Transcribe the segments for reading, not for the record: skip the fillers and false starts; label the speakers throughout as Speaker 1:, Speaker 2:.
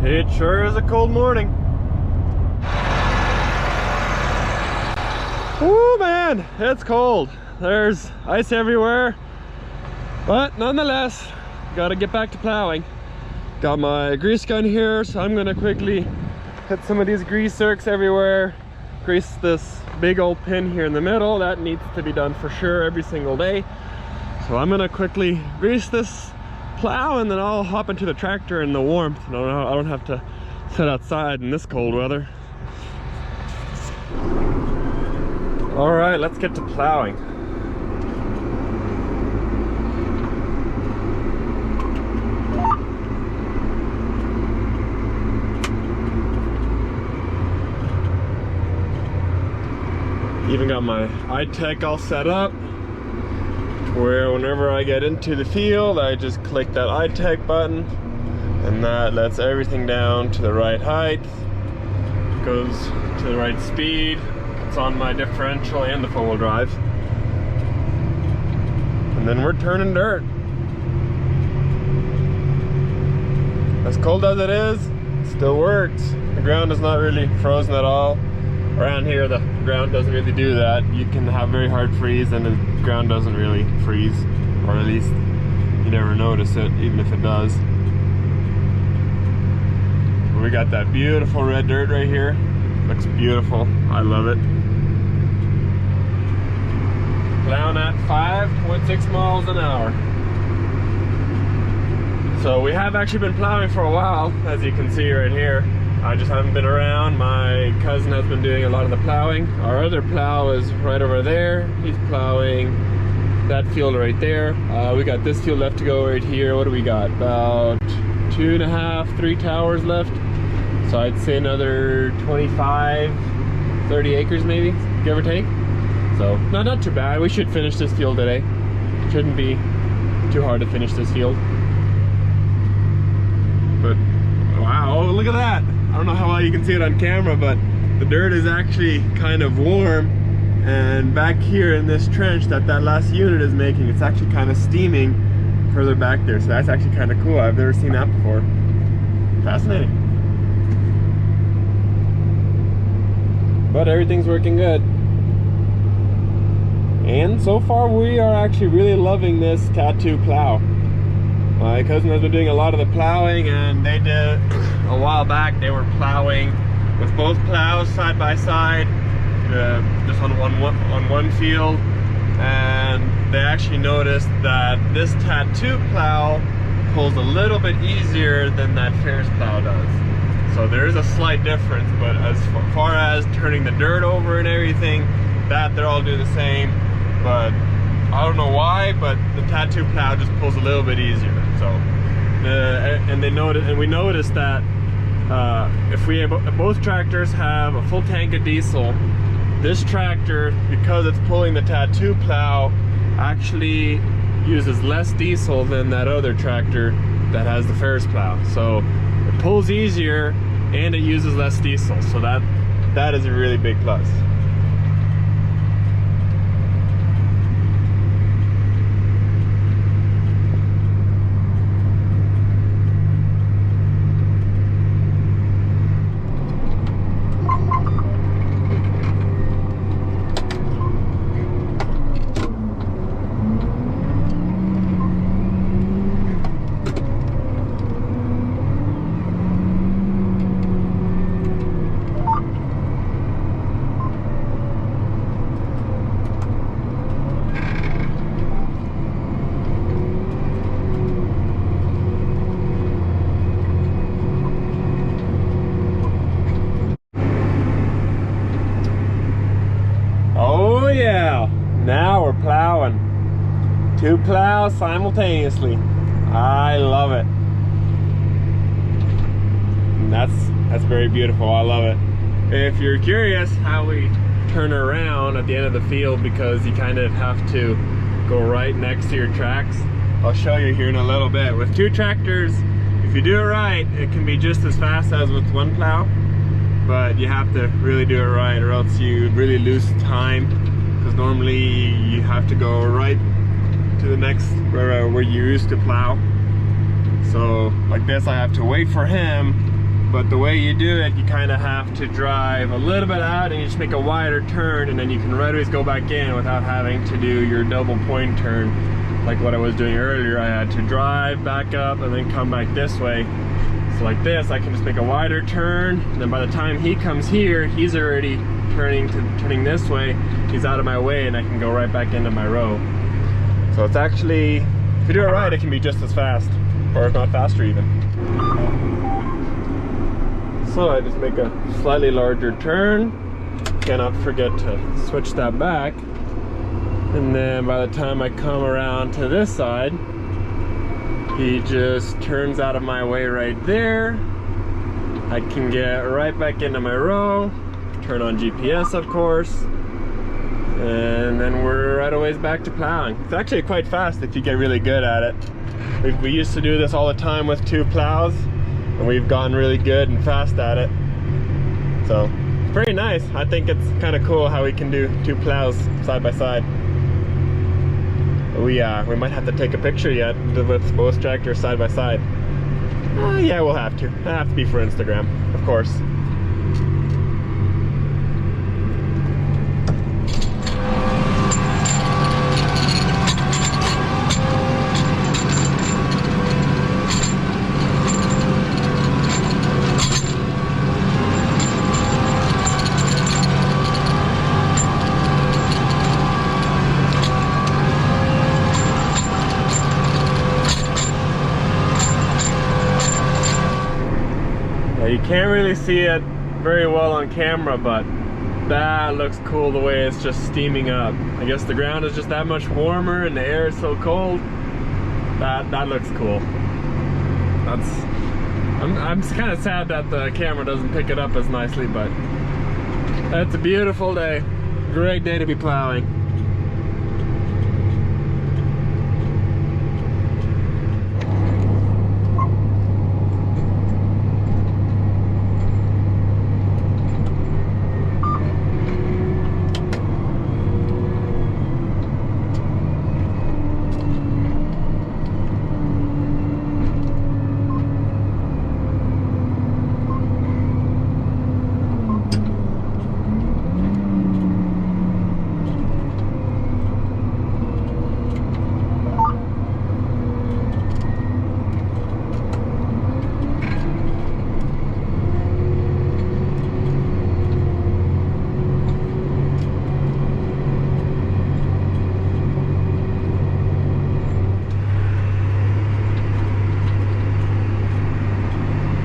Speaker 1: It sure is a cold morning. Woo, man, it's cold. There's ice everywhere. But nonetheless, gotta get back to plowing. Got my grease gun here, so I'm gonna quickly hit some of these grease zerks everywhere. Grease this big old pin here in the middle. That needs to be done for sure every single day. So I'm gonna quickly grease this plow and then I'll hop into the tractor in the warmth. I don't have to sit outside in this cold weather. All right, let's get to plowing. Even got my iTech all set up, where whenever I get into the field, I just click that iTech button, and that lets everything down to the right height, goes to the right speed. It's on my differential and the four-wheel drive, and then we're turning dirt. As cold as it is, it still works. The ground is not really frozen at all. Around here, the ground doesn't really do that. You can have very hard freeze and the ground doesn't really freeze, or at least you never notice it, even if it does. We got that beautiful red dirt right here. Looks beautiful. I love it. Plowing at 5.6 miles an hour. So we have actually been plowing for a while, as you can see right here. I just haven't been around. My cousin has been doing a lot of the plowing. Our other plow is right over there. He's plowing that field right there. We got this field left to go right here. What do we got? About 2.5, 3 towers left. So I'd say another 25, 30 acres maybe, give or take. So not too bad. We should finish this field today. Shouldn't be too hard to finish this field. But wow, oh, look at that. I don't know how well you can see it on camera, but the dirt is actually kind of warm, and back here in this trench that last unit is making, it's actually kind of steaming further back there. So that's actually kind of cool. I've never seen that before. Fascinating. But everything's working good. And so far we are actually really loving this Tatu plow. My cousin has been doing a lot of the plowing, and they did a while back. They were plowing with both plows side by side, just on one field, and they actually noticed that this Tatu plow pulls a little bit easier than that Ferris plow does. So there is a slight difference, but as far as turning the dirt over and everything, that they're all doing the same. But I don't know why, but the Tatu plow just pulls a little bit easier. So, and we noticed that if both tractors have a full tank of diesel, this tractor, because it's pulling the Tatu plow, actually uses less diesel than that other tractor that has the Ferris plow. So it pulls easier and it uses less diesel. So that is a really big plus. Now we're plowing. 2 plows simultaneously. I love it. And that's very beautiful. I love it. If you're curious how we turn around at the end of the field, because you kind of have to go right next to your tracks, I'll show you here in a little bit. With 2 tractors, if you do it right, it can be just as fast as with 1 plow, but you have to really do it right, or else you really lose time, because normally you have to go right to the next where you used to plow. So like this, I have to wait for him but the way you do it, you kind of have to drive a little bit out and you just make a wider turn, and then you can right away go back in without having to do your double point turn like what I was doing earlier. I had to drive back up and then come back this way. So like this, I can just make a wider turn, and then by the time he comes here, he's already turning this way. He's out of my way, and I can go right back into my row. So it's actually, if you do it right, it can be just as fast, or if not faster even. So I just make a slightly larger turn. Cannot forget to switch that back. And then by the time I come around to this side, he just turns out of my way right there. I can get right back into my row, turn on GPS of course, and then we're right away back to plowing. It's actually quite fast if you get really good at it. We used to do this all the time with 2 plows, and we've gotten really good and fast at it. So it's pretty nice. I think it's kind of cool how we can do 2 plows side by side. We might have to take a picture yet with both tractors side by side. Yeah, we'll have to. It'll have to be for Instagram, of course. You can't really see it very well on camera, but that looks cool the way it's just steaming up. I guess the ground is just that much warmer and the air is so cold. That looks cool. I'm kind of sad that the camera doesn't pick it up as nicely, but it's a beautiful day. Great day to be plowing.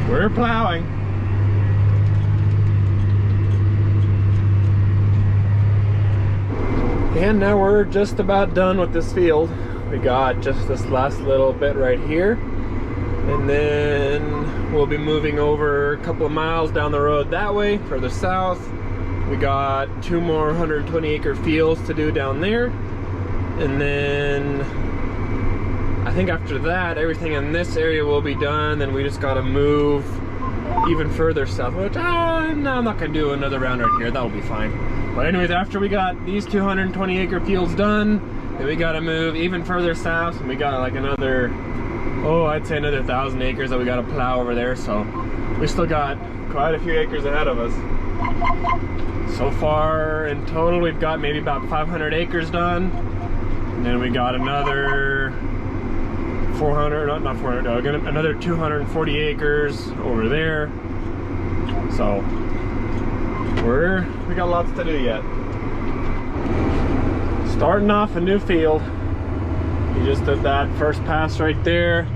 Speaker 1: We're plowing. And now we're just about done with this field. We got just this last little bit right here, and then we'll be moving over a couple of miles down the road that way, further south. We got 2 more 120 acre fields to do down there, and then I think after that everything in this area will be done. Then we just got to move even further south, which no, I'm not gonna do another round right here. That'll be fine. But anyways, after we got these 220 acre fields done, then we got to move even further south, and we got like another, I'd say another 1,000 acres that we got to plow over there. So we still got quite a few acres ahead of us. So far in total we've got maybe about 500 acres done, and then we got another 400, another 240 acres over there. So we got lots to do yet. Starting off a new field. He just did that first pass right there.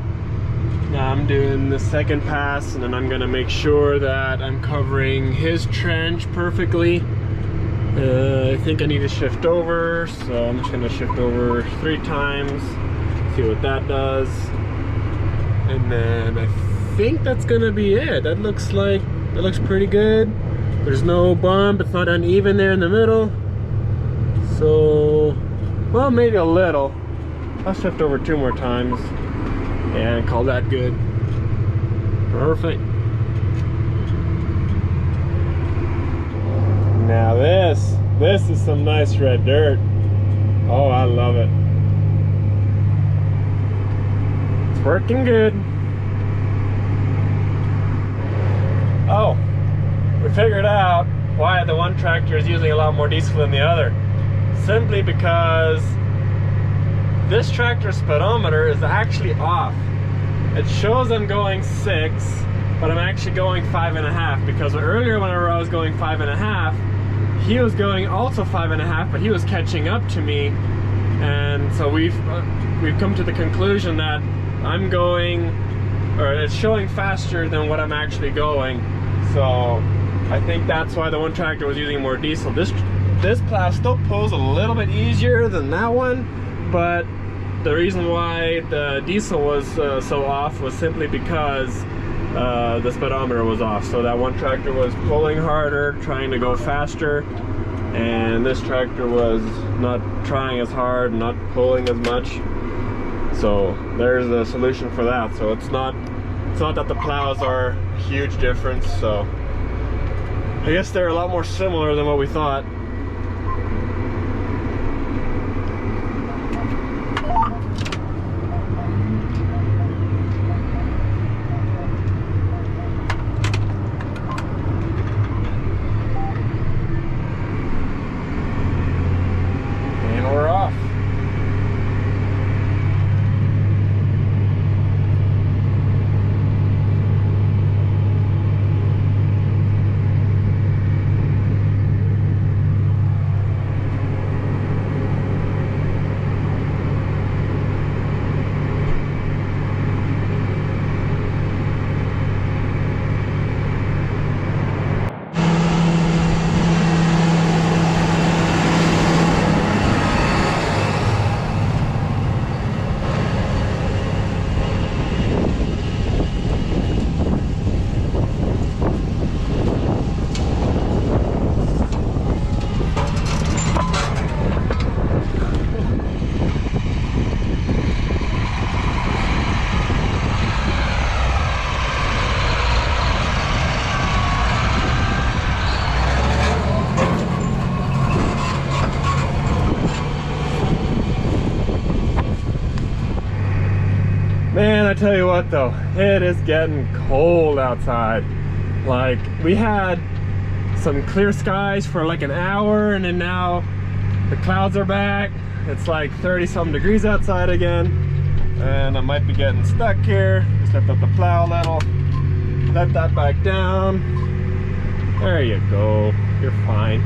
Speaker 1: Now I'm doing the second pass, and then I'm gonna make sure that I'm covering his trench perfectly. I think I need to shift over, so I'm just gonna shift over 3 times, see what that does. And then I think that's gonna be it. That looks pretty good. There's no bump, it's not uneven there in the middle. So, well, maybe a little. I'll shift over 2 more times and call that good. Perfect. Now this is some nice red dirt. Oh, I love it. It's working good. Oh, we figured out why the one tractor is using a lot more diesel than the other. Simply because this tractor's speedometer is actually off. It shows I'm going 6, but I'm actually going 5.5, because earlier whenever I was going 5.5, he was going also 5.5, but he was catching up to me. And so we've come to the conclusion that I'm going, or it's showing faster than what I'm actually going. So I think that's why the one tractor was using more diesel. This plow still pulls a little bit easier than that one, but the reason why the diesel was so off was simply because the speedometer was off. So that one tractor was pulling harder, trying to go faster, and this tractor was not trying as hard, not pulling as much. So there's a solution for that. So it's not that the plows are a huge difference. So I guess they're a lot more similar than what we thought. Man, I tell you what though, it is getting cold outside. Like, we had some clear skies for like an hour, and then now the clouds are back. It's like 30-something degrees outside again, and I might be getting stuck here. Just lift up the plow a little, let that back down. There you go, you're fine.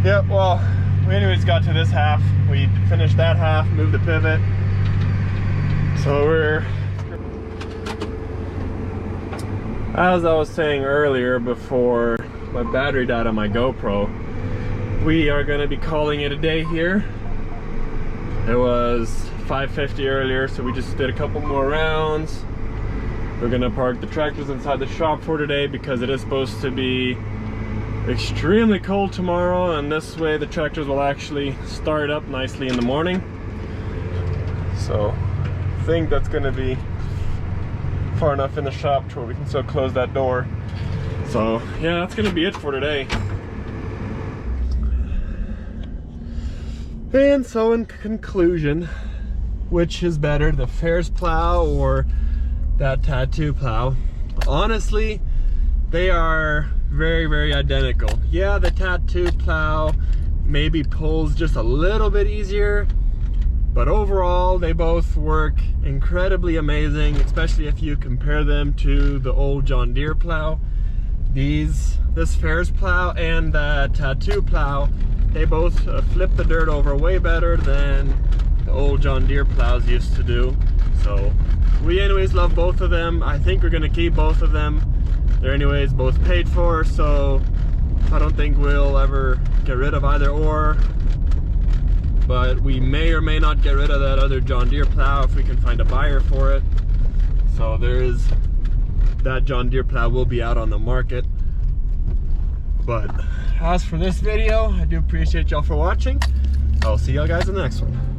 Speaker 1: Yep, well, we anyways got to this half. We finished that half, moved the pivot. So we're, as I was saying earlier before my battery died on my GoPro, we are going to be calling it a day here. It was 5:50 earlier, so we just did a couple more rounds. We're going to park the tractors inside the shop for today because it is supposed to be extremely cold tomorrow, and this way the tractors will actually start up nicely in the morning. So I think that's going to be far enough in the shop to where we can still close that door. So yeah, that's going to be it for today. And so in conclusion, which is better, the Ferris plow or that Tatu plow? Honestly, they are very, very identical. Yeah, the Tatu plow maybe pulls just a little bit easier, but overall they both work incredibly amazing, especially if you compare them to the old John Deere plow. This Ferris plow and the Tatu plow, they both flip the dirt over way better than the old John Deere plows used to do. So we anyways love both of them. I think we're gonna keep both of them. They're anyways both paid for, so I don't think we'll ever get rid of either or. But we may or may not get rid of that other John Deere plow if we can find a buyer for it. So that John Deere plow will be out on the market. But as for this video, I do appreciate y'all for watching. I'll see y'all guys in the next one.